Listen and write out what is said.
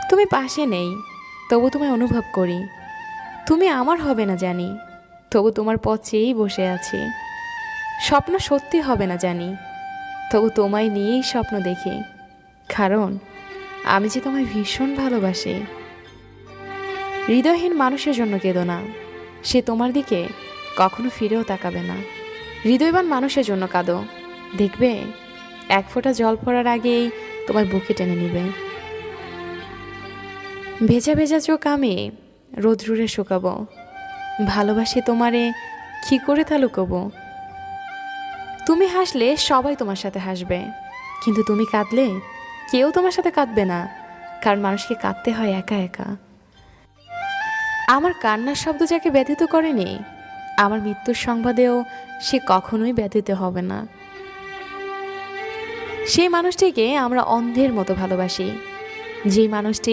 তুমি পাশে নেই, তবু তোমায় অনুভব করি। তুমি আমার হবে না জানি, তবু তোমার পথ চেয়েই বসে আছি। স্বপ্ন সত্যি হবে না জানি, তবু তোমায় নিয়েই স্বপ্ন দেখি। কারণ আমি যে তোমায় ভীষণ ভালোবাসি। হৃদয়হীন মানুষের জন্য কেঁদো না, সে তোমার দিকে কখনো ফিরেও তাকাবে না। হৃদয়বান মানুষের জন্য কাঁদো, দেখবে এক ফোঁটা জল পড়ার আগেই তোমার বুকে টেনে নিবে। ভেজা ভেজা চোখ আমি রোদ্রুরে শুকাবো, ভালোবাসি তোমারে কি করে তা লুকোবো। তুমি হাসলে সবাই তোমার সাথে হাসবে, কিন্তু তুমি কাঁদলে কেউ তোমার সাথে কাঁদবে না, কারণ মানুষকে কাঁদতে হয় একা একা। আমার কান্নার শব্দ যাকে ব্যথিত করেনি, আমার মৃত্যুর সংবাদেও সে কখনোই ব্যথিত হবে না। সেই মানুষটিকে আমরা অন্ধের মতো ভালোবাসি, যেই মানুষটি